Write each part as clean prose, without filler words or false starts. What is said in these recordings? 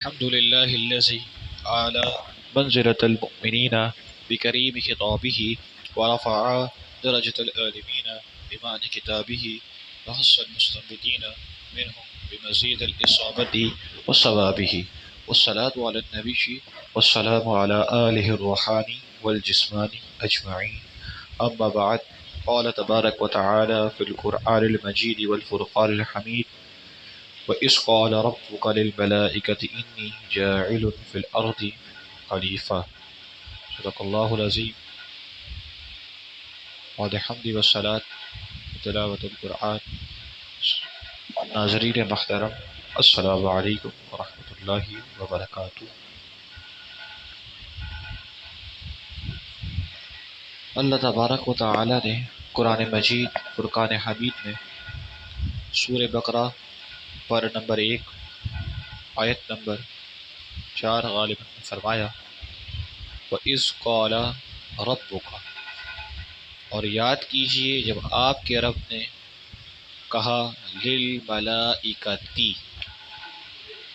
الحمد لله الذي أعلى منزلة المؤمنين بكريم خطابه ورفع درجة العالمين بمعنى كتابه وخص المستنبطين منهم بمزيد الإصابة وصوابه والصلاة على النبي والسلام على آله الروحاني والجسماني أجمعين. أما بعد، قال تبارك وتعالى في القرآن المجيد والفرقان الحميد: وَإِذْ قَالَ رَبُّكَ لِلْمَلَائِكَةِ إِنِّي جَاعِلٌ فِي الْأَرْضِ خلیفہ. صدق اللہ العظیم. بعد حمد والصلاة تلاوت القرآن. ناظرین محترم، السلام علیکم ورحمۃ اللہ وبرکاتہ. اللہ تبارک و تعالی نے قرآن مجید فرقان حمید میں سورہ بقرہ پر نمبر 1 آیت نمبر 4 غالباً فرمایا: وَإِذْ قَالَ رَبُّكَ، اور یاد کیجئے جب آپ کے رب نے کہا للملائکتی،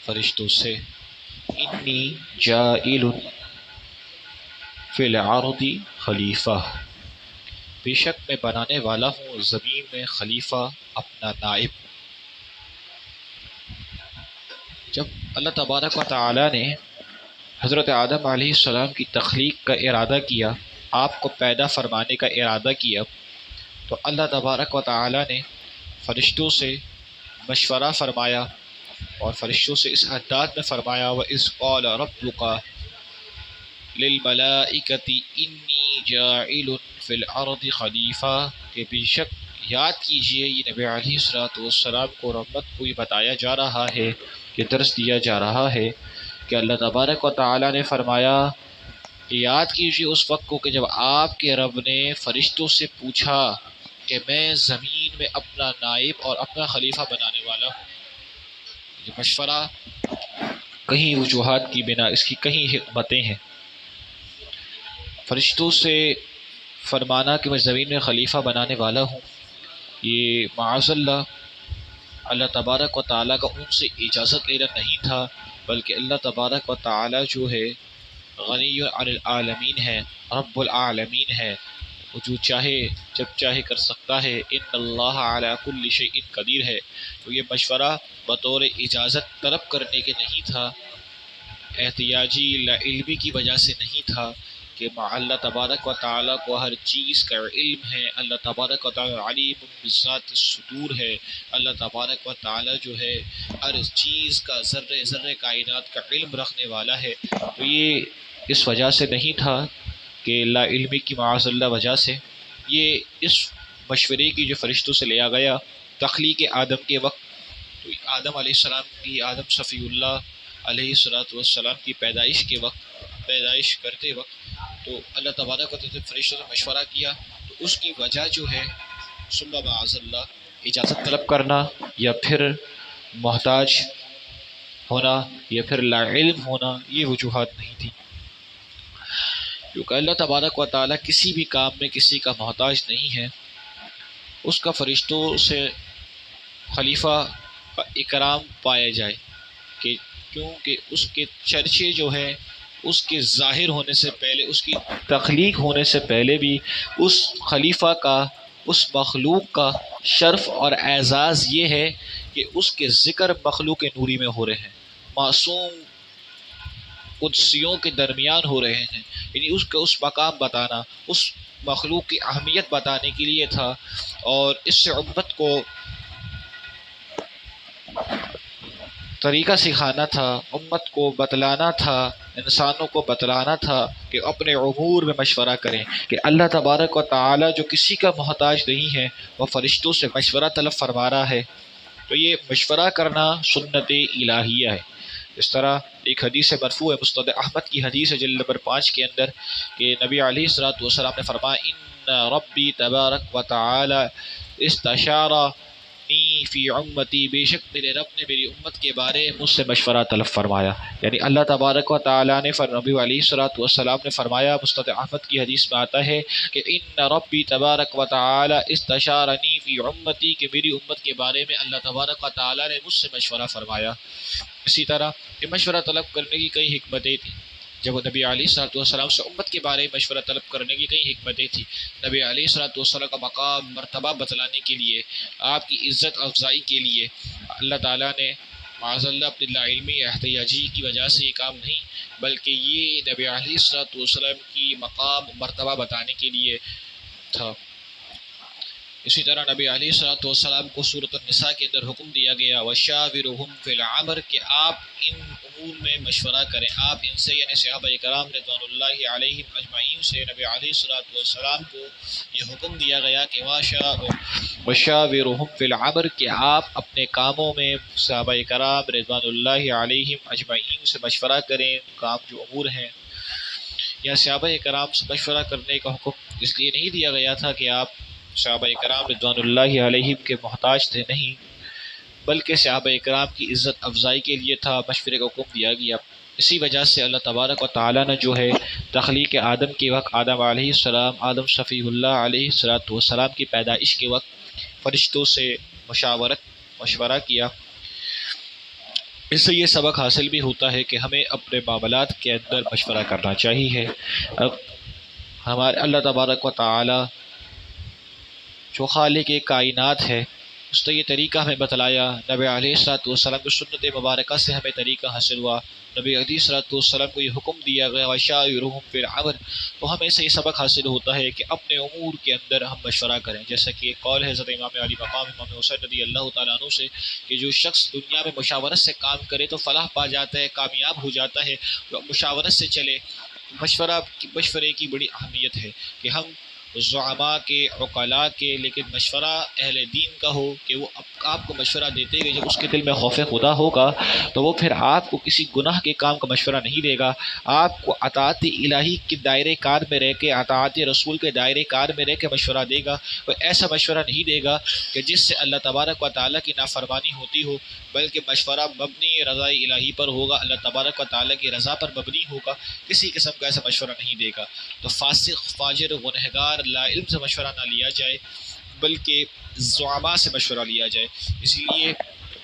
فرشتوں سے، انی جائل فی الارض خلیفہ، بے شک میں بنانے والا ہوں زمین میں خلیفہ، اپنا نائب. جب اللہ تبارک و تعالی نے حضرت آدم علیہ السلام کی تخلیق کا ارادہ کیا، آپ کو پیدا فرمانے کا ارادہ کیا، تو اللہ تبارک و تعالی نے فرشتوں سے مشورہ فرمایا اور فرشتوں سے اس انداز میں فرمایا: وَإِذْ قَالَ رَبُّكَ لِلْمَلَائِكَةِ إِنِّي جَاعِلٌ فِي الْأَرْضِ خلیفہ، کہ بے شک یاد کیجئے، یہ نبی علیہ السلام کو رحمت کو یہ بتایا جا رہا ہے، یہ درس دیا جا رہا ہے کہ اللہ تبارک و تعالی نے فرمایا کہ یاد کیجئے اس وقت کو کہ جب آپ کے رب نے فرشتوں سے پوچھا کہ میں زمین میں اپنا نائب اور اپنا خلیفہ بنانے والا ہوں. یہ مشورہ کہیں وجوہات کی بنا، اس کی کہیں حکمتیں ہیں. فرشتوں سے فرمانا کہ میں زمین میں خلیفہ بنانے والا ہوں، یہ معاذ اللہ اللہ تبارک و تعالیٰ کا ان سے اجازت لینا نہیں تھا، بلکہ اللہ تبارک و تعالیٰ جو ہے غنی عن العالمین ہے، رب العالمین ہے، وہ جو چاہے جب چاہے کر سکتا ہے. ان اللہ علی کل شیء قدیر ہے. تو یہ مشورہ بطور اجازت طلب کرنے کے نہیں تھا، احتیاجی لا علمی کی وجہ سے نہیں تھا، کہ اللہ تبارک و تعالیٰ کو ہر چیز کا علم ہے. اللہ تبارک و تعالیٰ علیم بذات الصدور ہے. اللہ تبارک و تعالیٰ جو ہے ہر چیز کا ذرے ذرے کائنات کا علم رکھنے والا ہے. تو یہ اس وجہ سے نہیں تھا کہ لا علمی کی معاذ اللہ وجہ سے. یہ اس مشورے کی جو فرشتوں سے لیا گیا تخلیق آدم کے وقت، تو آدم علیہ السلام کی، آدم صفی اللہ علیہ السلام کی پیدائش کے وقت، پیدائش کرتے وقت، تو اللہ تبارک و تعالیٰ نے فرشتوں سے مشورہ کیا. تو اس کی وجہ جو ہے ثم معاذ اللہ اجازت طلب کرنا، یا پھر محتاج ہونا، یا پھر لا علم ہونا، یہ وجوہات نہیں تھی. کیونکہ اللہ تبارک و تعالیٰ کسی بھی کام میں کسی کا محتاج نہیں ہے. اس کا فرشتوں سے خلیفہ کا اکرام پایا جائے، کہ کیونکہ اس کے چرچے جو ہیں اس کے ظاہر ہونے سے پہلے، اس کی تخلیق ہونے سے پہلے بھی اس خلیفہ کا، اس مخلوق کا شرف اور اعزاز یہ ہے کہ اس کے ذکر مخلوق نوری میں ہو رہے ہیں، معصوم قدسیوں کے درمیان ہو رہے ہیں. یعنی اس کا اس مقام بتانا، اس مخلوق کی اہمیت بتانے کے لیے تھا، اور اس سے امت کو طریقہ سکھانا تھا، امت کو بتلانا تھا، انسانوں کو بتلانا تھا کہ اپنے امور میں مشورہ کریں، کہ اللہ تبارک و تعالیٰ جو کسی کا محتاج نہیں ہے وہ فرشتوں سے مشورہ طلب فرما رہا ہے. تو یہ مشورہ کرنا سنت الہیہ ہے. اس طرح ایک حدیث مرفوع ہے، مستند احمد کی حدیث ہے جلد نمبر 5 کے اندر، کہ نبی علیہ السلام نے فرمایا: ان ربی تبارک و تعالی استشارنی فی امتی، بے شک میرے رب نے میری امت کے بارے مجھ سے مشورہ طلب فرمایا. یعنی اللہ تبارک و تعالیٰ نے نبی علیہ الصلوۃ والسلام نے فرمایا، مستد احمد کی حدیث میں آتا ہے کہ ان ربی تبارک و تعالیٰ استشارنی فی امتی، کہ میری امت کے بارے میں اللہ تبارک و تعالیٰ نے مجھ سے مشورہ فرمایا. اسی طرح کہ مشورہ طلب کرنے کی کئی حکمتیں تھیں. جب نبی علیہ الصلوۃ والسلام سے امت کے بارے میں مشورہ طلب کرنے کی کئی حکمتیں تھیں. نبی علیہ الصلوۃ والسلام کا مقام مرتبہ بتلانے کے لیے، آپ کی عزت افزائی کے لیے اللہ تعالیٰ نے معاذ اللہ اپنی لا علمی احتیاجی کی وجہ سے یہ کام نہیں، بلکہ یہ نبی علیہ الصلوۃ والسلام کی مقام مرتبہ بتانے کے لیے تھا. اسی طرح نبی علیہ الصلوۃ والسلام کو سورۃ النساء کے اندر حکم دیا گیا وشاورہم فی الامر، کہ آپ ان امور میں مشورہ کریں. آپ ان سے یعنی صحابہ کرام رضوان اللہ علیہم اجمعین سے نبی علیہ الصلوۃ والسلام کو یہ حکم دیا گیا کہ وشاورہم فی الامر، کہ آپ اپنے کاموں میں صحابہ کرام رضوان اللہ علیہم اجمعین سے مشورہ کریں. کام جو امور ہیں یا صحابہ کرام سے مشورہ کرنے کا حکم اس لیے نہیں دیا گیا تھا کہ آپ صحابہ کرام رضوان اللہ علیہم کے محتاج تھے، نہیں، بلکہ صحابہ کرام کی عزت افزائی کے لیے تھا، مشورے کا حکم دیا گیا. اسی وجہ سے اللہ تبارک و تعالیٰ نے جو ہے تخلیق آدم کے وقت آدم علیہ السلام، آدم صفی اللہ علیہ الصلوۃ والسلام کی پیدائش کے وقت فرشتوں سے مشورہ کیا. اس سے یہ سبق حاصل بھی ہوتا ہے کہ ہمیں اپنے معاملات کے اندر مشورہ کرنا چاہیے. اب ہمارے اللہ تبارک و تعالیٰ جو خالق کائنات ہے، اس نے یہ طریقہ ہمیں بتلایا. نبی علیہ الصلوۃ والسلام کی سنت مبارکہ سے ہمیں طریقہ حاصل ہوا. نبی علیہ الصلوۃ والسلام کو یہ حکم دیا گیا وشاورہم فی الامر، تو ہمیں سے یہ سبق حاصل ہوتا ہے کہ اپنے امور کے اندر ہم مشورہ کریں. جیسا کہ ایک قول ہے حضرت امام علی مقام امام حسین رضی اللہ تعالیٰ عنہ سے کہ جو شخص دنیا میں مشاورت سے کام کرے تو فلاح پا جاتا ہے، کامیاب ہو جاتا ہے. جو مشاورت سے چلے، مشورے کی بڑی اہمیت ہے کہ ہم زعماء کے، عقلاء کے، لیکن مشورہ اہل دین کا ہو کہ وہ آپ کو مشورہ دیتے ہوئے جب اس کے دل میں خوف خدا ہوگا تو وہ پھر آپ کو کسی گناہ کے کام کا مشورہ نہیں دے گا. آپ کو اطاعت الہی کے دائرے کار میں رہ کے، اطاعت رسول کے دائرے کار میں رہ کے مشورہ دے گا. وہ ایسا مشورہ نہیں دے گا کہ جس سے اللہ تبارک و تعالیٰ کی نافرمانی ہوتی ہو، بلکہ مشورہ مبنی رضا الہی پر ہوگا، اللہ تبارک و تعالیٰ کی رضا پر مبنی ہوگا. کسی قسم کا ایسا مشورہ نہیں دے گا. تو فاسق، فاجر، گنہگار، لا علم سے مشورہ نہ لیا جائے، بلکہ زعماء سے مشورہ لیا جائے. اسی لیے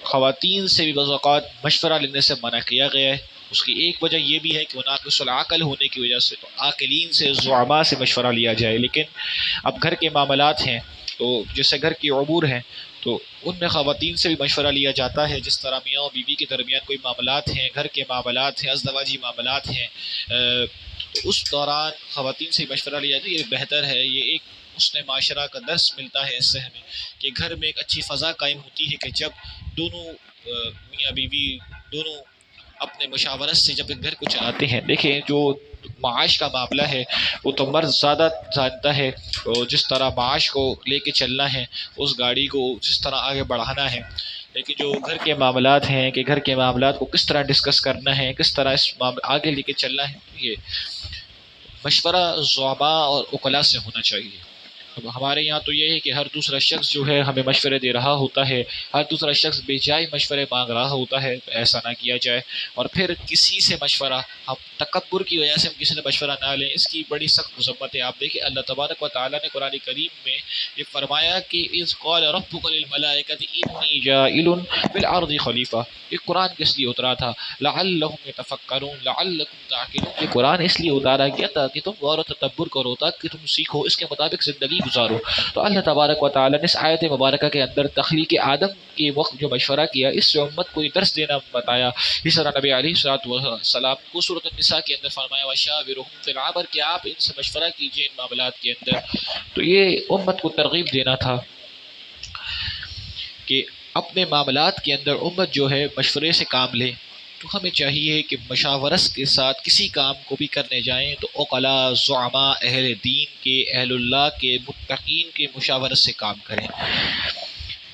خواتین سے بھی بعض اوقات مشورہ لینے سے منع کیا گیا ہے. اس کی ایک وجہ یہ بھی ہے کہ وہ ناقص العقل ہونے کی وجہ سے، تو عاقلین سے، زعماء سے مشورہ لیا جائے. لیکن اب گھر کے معاملات ہیں تو جیسے گھر کی امور ہیں تو ان میں خواتین سے بھی مشورہ لیا جاتا ہے. جس طرح میاں اور بیوی کے درمیان کوئی معاملات ہیں، گھر کے معاملات ہیں، ازدواجی معاملات ہیں، تو اس دوران خواتین سے مشورہ لیا جائے. یہ بہتر ہے. یہ ایک حسن معاشرہ کا درس ملتا ہے اس سے ہمیں کہ گھر میں ایک اچھی فضا قائم ہوتی ہے کہ جب دونوں میاں بیوی دونوں اپنے مشاورت سے جب گھر کو چلاتے ہیں. دیکھیں جو معاش کا معاملہ ہے وہ تو مرد زیادہ جانتا ہے، جس طرح معاش کو لے کے چلنا ہے، اس گاڑی کو جس طرح آگے بڑھانا ہے. لیکن جو گھر کے معاملات ہیں کہ گھر کے معاملات کو کس طرح ڈسکس کرنا ہے، کس طرح اس آگے لے کے چلنا ہے، یہ مشورہ زعماء اور عقلاء سے ہونا چاہیے. اب ہمارے یہاں تو یہ ہے کہ ہر دوسرا شخص جو ہے ہمیں مشورے دے رہا ہوتا ہے، ہر دوسرا شخص بے جائے مشورے مانگ رہا ہوتا ہے. تو ایسا نہ کیا جائے. اور پھر کسی سے مشورہ، ہم تکبر کی وجہ سے ہم کسی سے مشورہ نہ لیں، اس کی بڑی سخت مذمت ہے. آپ دیکھیں اللہ تبارک و تعالیٰ نے قرآن کریم میں یہ فرمایا کہ اذ قال ربک للملائکۃ انی جاعل فی الارض خلیفہ. یہ قرآن کس لیے اترا تھا؟ لعلہم یتفکرون لعلکم تعقلون. یہ قرآن اس لیے اتارا گیا تاکہ تم غور و تدبر کرو، تاکہ تم سیکھو، اس کے مطابق زندگی گزارو. تو اللہ تبارک و تعالیٰ نے اس آیت مبارکہ کے اندر تخلیق آدم کے وقت جو مشورہ کیا، اس سے امت کو یہ درس دینا بتایا. اس طرح نبی علیہ الصلوۃ والسلام کو سورۃ النساء کے اندر فرمایا وشاورہم فی الامر، کہ آپ ان سے مشورہ کیجیے ان معاملات کے اندر. تو یہ امت کو ترغیب دینا تھا کہ اپنے معاملات کے اندر امت جو ہے مشورے سے کام لے. تو ہمیں چاہیے کہ مشاورت کے ساتھ کسی کام کو بھی کرنے جائیں تو عقلاء، زعماء، اہل دین کے، اہل اللہ کے، متقین کے مشاورت سے کام کریں.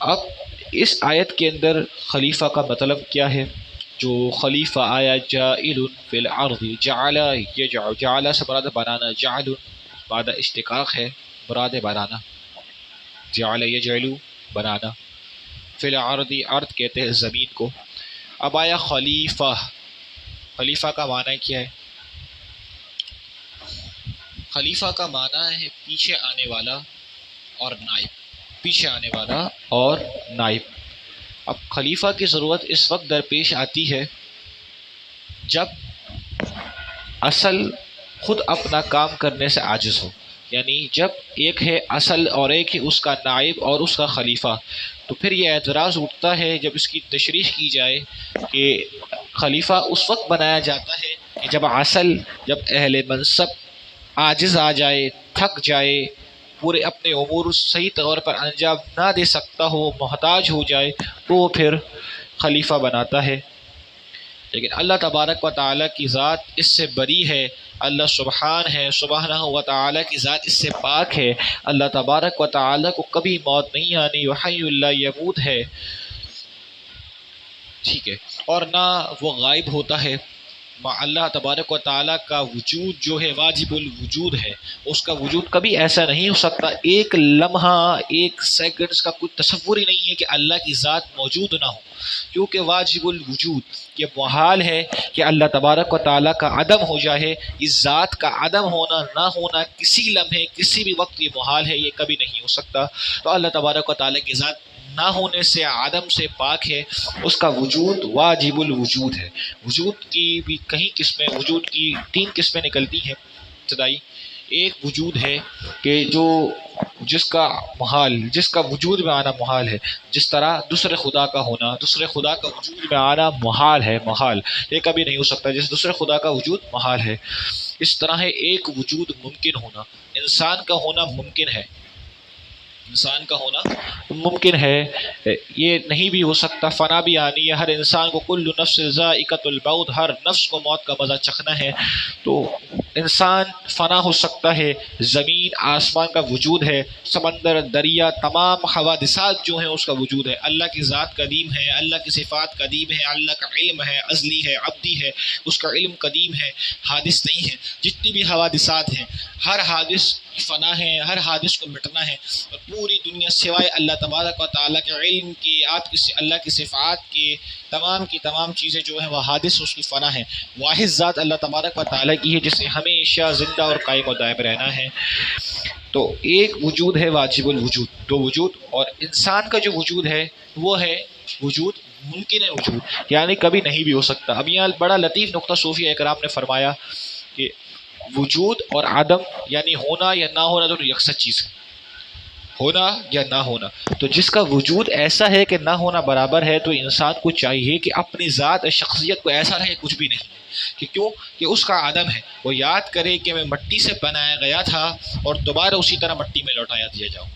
اب اس آیت کے اندر خلیفہ کا مطلب کیا ہے؟ جو خلیفہ آیا جاعل فی الارض، جعل یجعل، جعل سے مراد بنانا، جعل بعد اشتقاق ہے، مراد بنانا، جعل یجعل بنانا. فی الارض، ارض کہتے ہیں زمین کو۔ اب آیا خلیفہ، خلیفہ کا معنی کیا ہے؟ خلیفہ کا معنی ہے پیچھے آنے والا اور نائب، پیچھے آنے والا اور نائب۔ اب خلیفہ کی ضرورت اس وقت درپیش آتی ہے جب اصل خود اپنا کام کرنے سے عاجز ہو، یعنی جب ایک ہے اصل اور ایک ہے اس کا نائب اور اس کا خلیفہ، تو پھر یہ اعتراض اٹھتا ہے جب اس کی تشریح کی جائے کہ خلیفہ اس وقت بنایا جاتا ہے کہ جب اصل، جب اہل منصب عاجز آ جائے، تھک جائے، پورے اپنے امور صحیح طور پر انجام نہ دے سکتا ہو، محتاج ہو جائے، تو وہ پھر خلیفہ بناتا ہے۔ لیکن اللہ تبارک و تعالیٰ کی ذات اس سے بری ہے، اللہ سبحانہ و تعالیٰ کی ذات اس سے پاک ہے۔ اللہ تبارک و تعالیٰ کو کبھی موت نہیں آنی، وحی لا یموت ہے، ٹھیک ہے، اور نہ وہ غائب ہوتا ہے۔ اللہ تبارک و تعالیٰ کا وجود جو ہے واجب الوجود ہے، اس کا وجود کبھی ایسا نہیں ہو سکتا، ایک لمحہ ایک سیکنڈز کا کوئی تصور ہی نہیں ہے کہ اللہ کی ذات موجود نہ ہو، کیونکہ واجب الوجود یہ محال ہے کہ اللہ تبارک و تعالیٰ کا عدم ہو جائے۔ اس ذات کا عدم ہونا، نہ ہونا کسی لمحے کسی بھی وقت یہ محال ہے، یہ کبھی نہیں ہو سکتا۔ تو اللہ تبارک و تعالیٰ کی ذات نہ ہونے سے، عدم سے پاک ہے، اس کا وجود واجب الوجود ہے۔ وجود کی بھی کئی قسمیں، وجود کی 3 قسمیں نکلتی ہیں ابتدائی۔ ایک وجود ہے کہ جس کا محال، جس کا وجود میں آنا محال ہے، جس طرح دوسرے خدا کا ہونا، دوسرے خدا کا وجود میں آنا محال ہے، محال، یہ کبھی نہیں ہو سکتا، جس دوسرے خدا کا وجود محال ہے۔ اس طرح ہے ایک وجود ممکن ہونا، انسان کا ہونا ممکن ہے، انسان کا ہونا ممکن ہے، یہ نہیں بھی ہو سکتا، فنا بھی آنی ہے، ہر انسان کو کل نفس ذائقۃ الموت، ہر نفس کو موت کا مزہ چکھنا ہے، تو انسان فنا ہو سکتا ہے۔ زمین آسمان کا وجود ہے، سمندر، دریا، تمام حوادثات جو ہیں اس کا وجود ہے۔ اللہ کی ذات قدیم ہے، اللہ کی صفات قدیم ہے، اللہ کا علم ہے، ازلی ہے، ابدی ہے، اس کا علم قدیم ہے، حادث نہیں ہے۔ جتنی بھی حوادثات ہیں، ہر حادث فنا ہے، ہر حادث کو مٹنا ہے، اور پوری دنیا سوائے اللہ تبارک و تعالیٰ کے علم کی، اللہ کی صفات کے، تمام کی تمام چیزیں جو ہیں وہ حادث، اس کی فنا ہے۔ واحد ذات اللہ تبارک و تعالیٰ کی ہے جسے ہمیشہ زندہ اور قائم و دائم رہنا ہے۔ تو ایک وجود ہے واجب الوجود، 2 وجود، اور انسان کا جو وجود ہے وہ ہے وجود ممکن ہے، وجود یعنی کبھی نہیں بھی ہو سکتا۔ اب یہاں بڑا لطیف نقطہ صوفیہ اکرام نے فرمایا کہ وجود اور عدم یعنی ہونا یا نہ ہونا دونوں یکساں چیز ہے، ہونا یا نہ ہونا۔ تو جس کا وجود ایسا ہے کہ نہ ہونا برابر ہے، تو انسان کو چاہیے کہ اپنی ذات اور شخصیت کو ایسا رہے کچھ بھی نہیں، کہ کیوں کہ اس کا عدم ہے، وہ یاد کرے کہ میں مٹی سے بنایا گیا تھا اور دوبارہ اسی طرح مٹی میں لوٹایا دیا جاؤں۔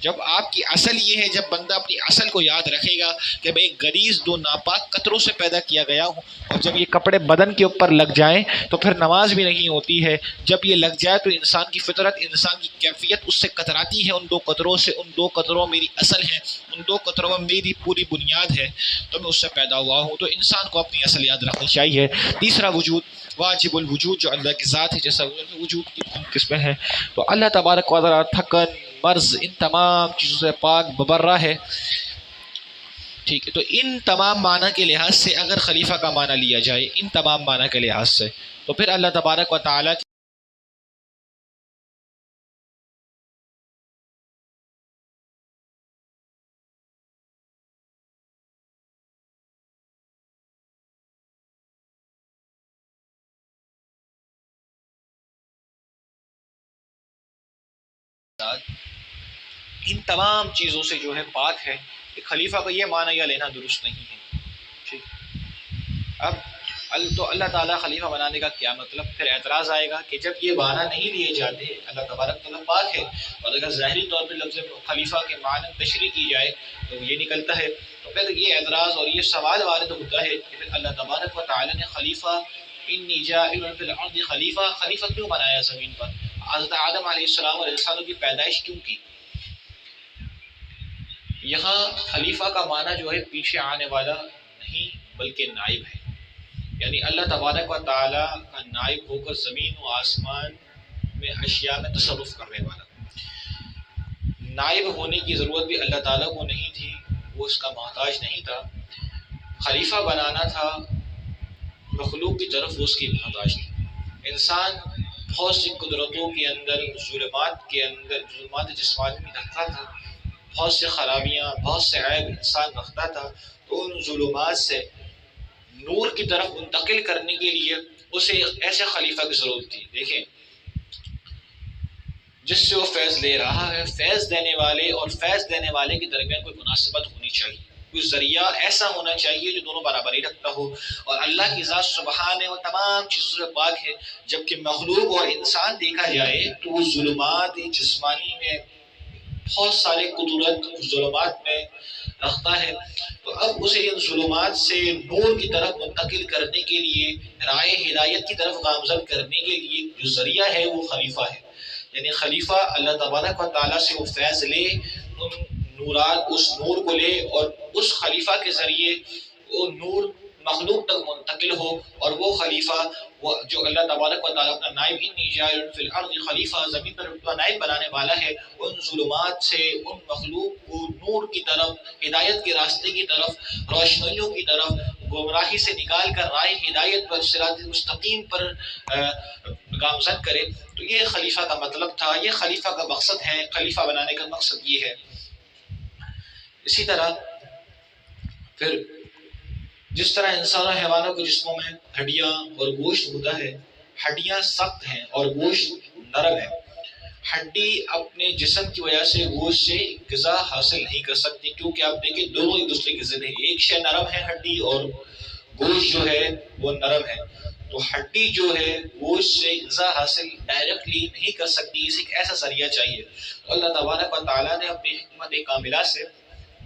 جب آپ کی اصل یہ ہے، جب بندہ اپنی اصل کو یاد رکھے گا کہ میں ایک غلیظ 2 ناپاک قطروں سے پیدا کیا گیا ہوں، اور جب یہ کپڑے بدن کے اوپر لگ جائیں تو پھر نماز بھی نہیں ہوتی ہے۔ جب یہ لگ جائے تو انسان کی فطرت، انسان کی کیفیت اس سے کتراتی ہے، ان 2 قطروں سے۔ ان 2 قطروں میری اصل ہے، ان 2 قطروں میں میری پوری بنیاد ہے، تو میں اس سے پیدا ہوا ہوں۔ تو انسان کو اپنی اصل یاد رکھنی چاہیے۔ تیسرا وجود واجب الوجود جو اللہ کی ذات ہے، جیسا وجود کی 3 قسمیں ہیں۔ تو اللہ تبارک و تعالیٰ تھکن، مرض، ان تمام چیزوں سے پاک ببرہ ہے، ٹھیک ہے۔ تو ان تمام معنی کے لحاظ سے اگر خلیفہ کا معنی لیا جائے، ان تمام معنی کے لحاظ سے، تو پھر اللہ تبارک و تعالیٰ کی ان تمام چیزوں سے جو ہے پاک ہے، کہ خلیفہ کا یہ معنی یا لینا درست نہیں ہے، ٹھیک۔ اب تو اللہ تعالیٰ خلیفہ بنانے کا کیا مطلب؟ پھر اعتراض آئے گا کہ جب یہ معنی نہیں لیے جاتے، اللہ تبارک تعالیٰ پاک ہے، اور اگر ظاہری طور پہ لفظ خلیفہ کے معنی تشریح کی جائے تو یہ نکلتا ہے، تو پھر یہ اعتراض اور یہ سوال وارد ہوتا ہے کہ پھر اللہ تبارک و تعالیٰ نے خلیفہ، انی جاعل فی الارض خلیفہ، خلیفہ کیوں بنایا زمین پر؟ حضرت آدم علیہ السلام اور انسانوں کی پیدائش کیوں کی؟ یہاں خلیفہ کا معنی جو ہے پیچھے آنے والا نہیں بلکہ نائب ہے، یعنی اللہ تبارک و تعالیٰ کا نائب ہو کر زمین و آسمان میں اشیاء میں تصرف کرنے والا۔ نائب ہونے کی ضرورت بھی اللہ تعالیٰ کو نہیں تھی، وہ اس کا محتاج نہیں تھا، خلیفہ بنانا تھا مخلوق کی طرف، وہ اس کی محتاج تھی۔ انسان بہت سی قدرتوں کے اندر، ظلمات جسمانی میں رکھتا تھا، بہت سے خرابیاں، بہت سے عیب انسان رکھتا تھا، تو ان ظلمات سے نور کی طرف منتقل کرنے کے لیے اسے ایسے خلیفہ کی ضرورت تھی۔ دیکھیں، جس سے وہ فیض لے رہا ہے، فیض دینے والے اور فیض دینے والے کے درمیان کوئی مناسبت ہونی چاہیے، کوئی ذریعہ ایسا ہونا چاہیے جو دونوں برابری رکھتا ہو۔ اور اللہ کی ذات سبحان ہے، وہ تمام چیزوں سے پاک ہے۔ جبکہ مخلوق اور انسان دیکھا جائے تو وہ ظلمات جسمانی میں بہت سارے قدرت ظلمات میں رکھتا ہے، تو اب اسے ان ظلمات سے نور کی طرف منتقل کرنے کے لیے، راہ ہدایت کی طرف گامزن کرنے کے لیے جو ذریعہ ہے وہ خلیفہ ہے۔ یعنی خلیفہ اللہ تبارک و تعالیٰ سے وہ فیض لے، ان نورات، اس نور کو لے، اور اس خلیفہ کے ذریعے وہ نور مخلوق تک منتقل ہو، اور وہ خلیفہ وہ جو اللہ تبارک و تعالیٰ اپنا نائب، انی جاعل فی الارض خلیفہ، زمین پر اپنا نائب بنانے والا ہے، ان ظلمات سے ان مخلوق کو نور کی طرف، ہدایت کے راستے کی طرف، روشنیوں کی طرف، گمراہی سے نکال کر راہ ہدایت پر، صراط مستقیم پر گامزن کرے۔ تو یہ خلیفہ کا مطلب تھا، یہ خلیفہ کا مقصد ہے، خلیفہ بنانے کا مقصد یہ ہے۔ اسی طرح پھر جس طرح انسان اور حیوانوں کے جسموں میں ہڈیاں اور گوشت ہوتا ہے، ہڈیاں سخت ہیں اور گوشت نرم ہے۔ ہڈی اپنے جسم کی وجہ سے گوشت سے غذا حاصل نہیں کر سکتی، کیونکہ آپ دیکھیں دونوں ایک دوسرے کے ضد ہیں، ایک شے نرم ہے ہڈی، اور گوشت جو ہے وہ نرم ہے۔ تو ہڈی جو ہے گوشت سے غذا حاصل ڈائریکٹلی نہیں کر سکتی، اسے ایک ایسا ذریعہ چاہیے۔ تو اللہ تبارک و تعالیٰ نے اپنی حکمت کاملہ سے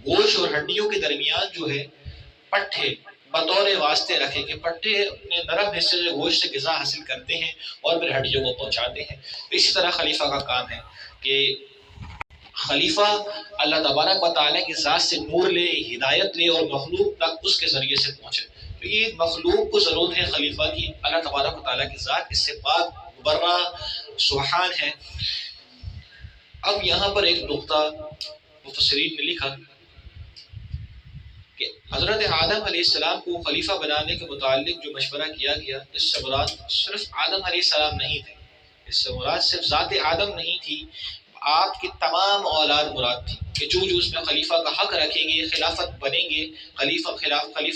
گوشت اور ہڈیوں کے درمیان جو ہے پٹھے بطور واسطے رکھے، کہ پٹھے اپنے نرم حصے سے گوشت سے غذا حاصل کرتے ہیں اور پھر ہڈیوں کو پہنچاتے ہیں۔ اسی طرح خلیفہ کا کام ہے کہ خلیفہ اللہ تبارک و تعالیٰ کی ذات سے نور لے، ہدایت لے، اور مخلوق تک اس کے ذریعے سے پہنچے۔ تو یہ مخلوق کو ضرورت ہے خلیفہ کی، اللہ تبارک و تعالیٰ کی ذات اس سے پاک مبرہ سبحان ہے۔ اب یہاں پر ایک نقطہ مفسرین نے لکھا کہ حضرت آدم علیہ السلام کو خلیفہ بنانے کے متعلق جو مشورہ کیا گیا، اس سے مراد صرف آدم علیہ السلام نہیں تھے، اس سے مراد صرف ذات آدم نہیں تھی، آپ کی تمام اولاد مراد تھی، کہ جو اس میں خلیفہ کا حق رکھیں گے، خلافت بنیں گے،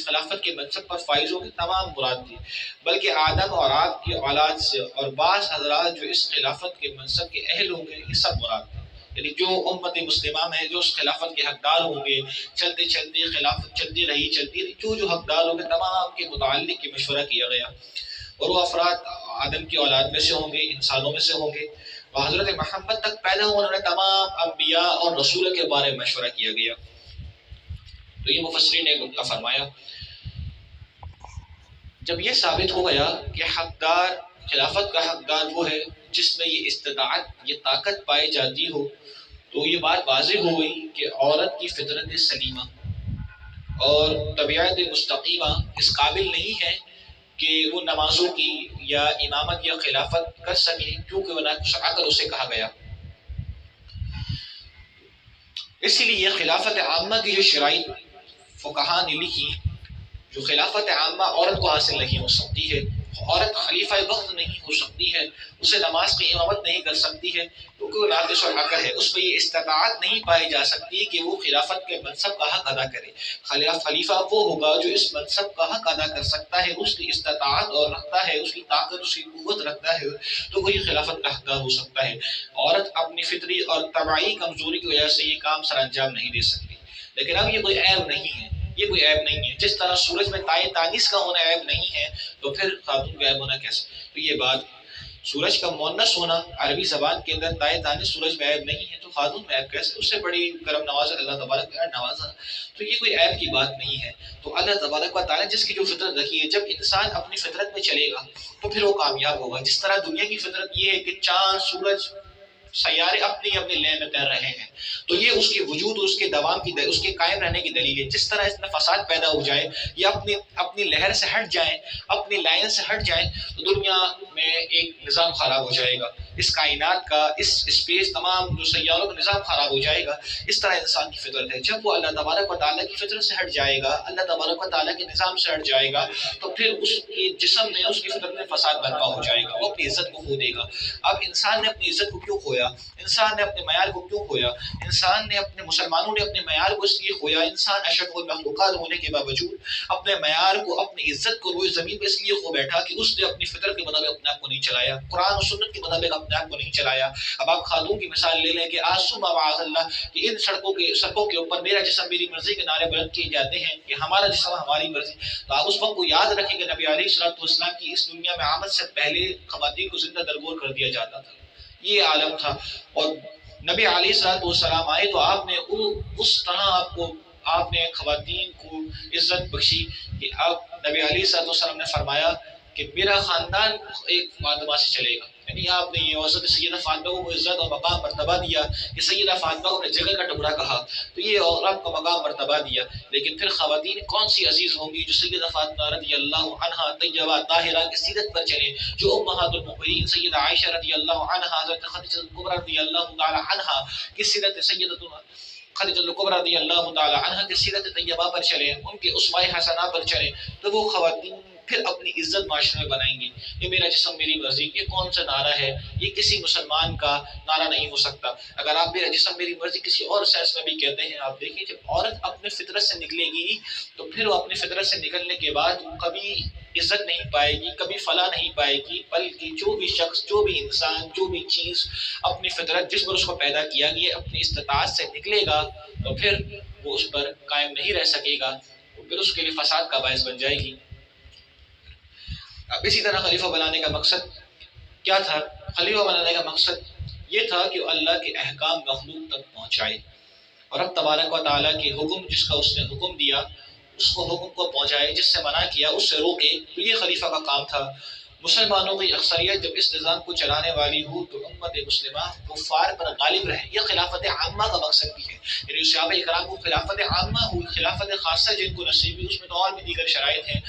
خلافت کے منصب پر فائز ہوں گے، تمام مراد تھی۔ بلکہ آدم اور آپ کی اولاد سے اور بعض حضرات جو اس خلافت کے منصب کے اہل ہوں گے، یہ سب مراد تھے۔ یعنی جو امت مسلمہ میں جو اس خلافت کے حقدار ہوں گے، چلتے چلتے خلافت چلتی رہی، جو حقدار ہوں گے، تمام کے متعلق یہ مشورہ کیا گیا، اور وہ افراد آدم کی اولاد میں سے ہوں گے، انسانوں میں سے ہوں گے، اور حضرت محمد تک پیدا ہونے والے تمام انبیاء اور رسول کے بارے میں مشورہ کیا گیا۔ تو یہ مفسرین نے نقطہ فرمایا، جب یہ ثابت ہو گیا کہ حقدار، خلافت کا حقدار وہ ہے جس میں یہ استطاعت، یہ طاقت پائی جاتی ہو، تو یہ بات واضح ہو گئی کہ عورت کی فطرت سلیمہ اور طبیعت مستقیمہ اس قابل نہیں ہے کہ وہ نمازوں کی یا امامت یا خلافت کر سکے، کیونکہ وہ ناقص عقل اسے کہا گیا۔ اسی لیے خلافت عامہ کی جو شرائط فقہا نے لکھی، جو خلافت عامہ عورت کو حاصل نہیں ہو سکتی ہے، عورت خلیفہ وقت نہیں ہو سکتی ہے، اسے نماز کی امامت نہیں کر سکتی ہے، کیونکہ وہ ناقص العقل ہے، اس میں یہ استطاعت نہیں پائی جا سکتی کہ وہ خلافت کے منصب کا حق ادا کرے۔ خلیفہ وہ ہوگا جو اس منصب کا حق ادا کر سکتا ہے، اس کی استطاعت اور رکھتا ہے، اس کی طاقت، اس کی قوت رکھتا ہے، تو وہی خلافت کا حقدار ہو سکتا ہے۔ عورت اپنی فطری اور طبعی کمزوری کی وجہ سے یہ کام سر انجام نہیں دے سکتی، لیکن اب یہ کوئی عیب نہیں ہے، یہ کوئی عیب نہیں ہے۔ جس طرح سورج میں تائے تانیث کا ہونا عیب نہیں ہے، تو پھر خاتون کا عیب ہونا کیسے؟ تو یہ بات، سورج کا مؤنث ہونا عربی زبان کے اندر تائے تانیث سورج میں عیب نہیں ہے، تو خاتون میں عیب کیسے؟ اس سے بڑی کرم نواز اللہ تبارک نے نوازا، تو یہ کوئی عیب کی بات نہیں ہے۔ تو اللہ تبارک و تعالیٰ جس کی جو فطرت رکھی ہے، جب انسان اپنی فطرت میں چلے گا تو پھر وہ کامیاب ہوگا۔ جس طرح دنیا کی فطرت یہ ہے کہ چاند، سورج، سیارے اپنی اپنی لین میں تیر رہے ہیں، تو یہ اس کے وجود، اس کے دوام کی، اس کے قائم رہنے کی دلیل ہے۔ جس طرح اس میں فساد پیدا ہو جائے یا اپنی لہر سے ہٹ جائیں، اپنی لائن سے ہٹ جائیں، تو دنیا میں ایک نظام خراب ہو جائے گا۔ اس کائنات کا، اس اسپیس، تمام جو سیاروں کا نظام خراب ہو جائے گا۔ اس طرح انسان کی فطرت ہے، جب وہ اللہ تبارک و تعالیٰ کی فطرت سے ہٹ جائے گا، اللہ تبارک و تعالیٰ کے نظام سے ہٹ جائے گا، تو پھر اس کے جسم میں، اس کی فطرت میں فساد برپا ہو جائے گا، وہ اپنی عزت کو کھو دے گا۔ اب انسان نے اپنی عزت کو کیوں کھویا؟ انسان نے اپنے معیار کو کیوں کھویا؟ انسان نے اپنے، مسلمانوں نے اپنے معیار کو اس لیے کھویا، انسان اشرف المخلوقات ہونے کے باوجود اپنے معیار کو، اپنی عزت کو روئے زمین پہ اس لیے کھو بیٹھا کہ اس نے اپنی فطرت کے مطابق اپنے آپ کو نہیں چلایا، قرآن و سنت کے مطابق اپنے آپ کو نہیں چلایا۔ اب آپ خاتون کی مثال لے لیں کہ آج صبح معاذ اللہ کہ ان سڑکوں کے اوپر میرا جسم میری مرضی کے نعرے بلند کیے جاتے ہیں کہ ہمارا جسم ہماری مرضی، تو آپ اس وقت کو یاد رکھیں کہ نبی علیہ الصلوۃ والسلام کی اس دنیا میں آمد سے پہلے خواتین کو زندہ درگور کر دیا جاتا تھا، یہ عالم تھا۔ اور نبی علیہ الصلوۃ والسلام آئے تو آپ نے اس طرح آپ نے خواتین کو عزت بخشی کہ اب نبی علیہ الصلوۃ والسلام نے فرمایا کہ میرا خاندان ایک فاطمہ سے چلے گا، یعنی آپ نے یہ حضرت سیدہ فاطمہ کو عزت اور مقام مرتبہ دیا کہ سیدہ فاطمہ کو اپنے جگہ کا ٹکڑا کہا، تو یہ اور آپ کو مقام مرتبہ دیا۔ لیکن پھر خواتین کون سی عزیز ہوں گی جو سیدہ فاطمہ رضی اللہ عنہا طیبہ طاہرہ کی سیرت پر چلے، جو امہات المؤمنین سیدہ عائشہ رضی اللہ عنہا، حضرت خدیجہ کبریٰ رضی اللہ تعالی عنہا کی سیرت، سیدتنا خدیجہ کبریٰ رضی اللہ تعالی عنہا کی سیرت طیبہ پر چلے، ان کے اسوہ حسنہ پر چلے، تو وہ خواتین پھر اپنی عزت معاشرے میں بنائیں گی۔ یہ میرا جسم میری مرضی، یہ کون سا نعرہ ہے؟ یہ کسی مسلمان کا نعرہ نہیں ہو سکتا۔ اگر آپ میرا جسم میری مرضی کسی اور سینس میں بھی کہتے ہیں، آپ دیکھیں جب عورت اپنے فطرت سے نکلے گی تو پھر وہ اپنی فطرت سے نکلنے کے بعد کبھی عزت نہیں پائے گی، کبھی فلاح نہیں پائے گی، بلکہ جو بھی شخص، جو بھی انسان، جو بھی چیز اپنی فطرت جس پر اس کو پیدا کیا گیا اپنی استطاعت سے نکلے گا تو پھر وہ اس پر قائم نہیں رہ سکے گا، تو پھر اس کے لیے فساد کا باعث بن جائے گی۔ اب اسی طرح خلیفہ بنانے کا مقصد کیا تھا؟ خلیفہ بنانے کا مقصد یہ تھا کہ وہ اللہ کے احکام مخلوق تک پہنچائے، اور رب تبارک و تعالیٰ کے حکم، جس کا اس نے حکم دیا اس کو حکم کو پہنچائے، جس سے منع کیا اس سے روکے، تو یہ خلیفہ کا کام تھا۔ مسلمانوں کی اکثریت جب اس نظام کو چلانے والی ہو تو امت مسلمہ کفار پر غالب رہے، یہ خلافت عامہ کا مقصد بھی ہے، یعنی صحابہ اکرام کو خلافت عامہ ہوئی، خلافت خاصہ جن کو نصیب ہوئی، اس میں تو اور بھی دیگر شرائط ہیں۔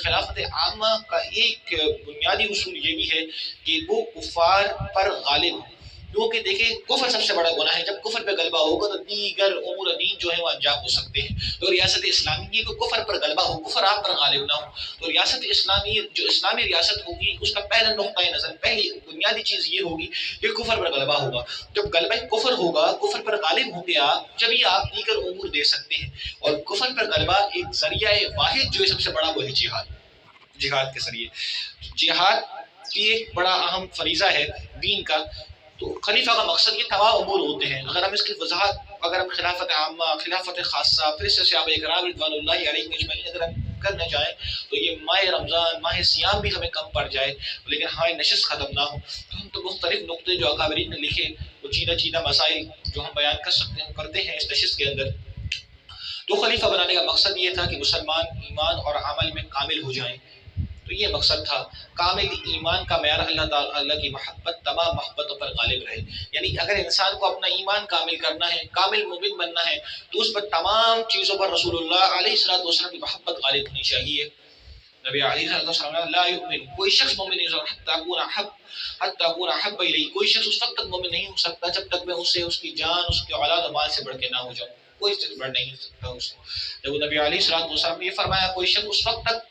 خلافت عامہ کا ایک بنیادی اصول یہ بھی ہے کہ وہ کفار پر غالب ہو، کیونکہ دیکھیں کفر سب سے بڑا گناہ ہے، جب کفر پہ غلبہ ہوگا تو دیگر امور دین جو ہے وہ انجام ہو سکتے ہیں۔ تو ریاست اسلامی کو کفر پر غلبہ ہو، کفر آپ پر غالب نہ ہو، تو ریاست اسلامی جو اسلامی ریاست ہوگی اس کا پہلا نقطۂ نظر، پہلی بنیادی چیز یہ ہوگی کہ کفر پر غلبہ ہوگا۔ جب غلبہ کفر ہوگا، کفر پر غالب ہوں گے آپ، جبھی آپ دیگر امور دے سکتے ہیں، اور کفر پر غلبہ ایک ذریعہ واحد جو ہے سب سے بڑا وہ ہے جہاد، جہاد کے ذریعے۔ جہاد کی ایک بڑا اہم فریضہ ہے دین کا، تو خلیفہ کا مقصد یہ تمام امور ہوتے ہیں۔ اگر ہم اس کی وضاحت، اگر ہم خلافت عامہ، خلافت خاصہ، پھر سے صحابہ اکرام رضوان اللہ علیہم اجمعین اگر ہم کرنا چاہیں تو یہ ماہ رمضان، ماہ سیام بھی ہمیں کم پڑ جائے، لیکن ہماری نشست ختم نہ ہو تو ہم تو مختلف نقطے جو اکابرین نے لکھے، وہ چیدہ مسائل جو ہم بیان کر سکتے ہیں کرتے ہیں اس نشست کے اندر۔ تو خلیفہ بنانے کا مقصد یہ تھا کہ مسلمان ایمان اور عمل میں کامل ہو جائیں، تو یہ مقصد تھا۔ کامل ایمان کا معیار اللہ تعالیٰ، اللہ کی محبت تمام محبتوں پر غالب رہے، یعنی اگر انسان کو اپنا ایمان کامل کرنا ہے، کامل مومن بننا ہے، تو اس پر تمام چیزوں پر رسول اللہ علیہ الصلوۃ والسلام کی محبت غالب ہونی چاہیے۔ نبی علیہ الصلوۃ والسلام لا یؤمن، کوئی شخص مومن نہیں ہو حتی اکون احب الیہ، کوئی شخص اس وقت تک مومن نہیں ہو سکتا جب تک میں اسے، اس کی جان، اس کی اولاد و مال سے بڑھ کے نہ ہو جاؤں، کوئی چیز بڑھ نہیں سکتا اس سے۔ جب نبی علیہ الصلوۃ والسلام نے یہ فرمایا کوئی شخص اس وقت تک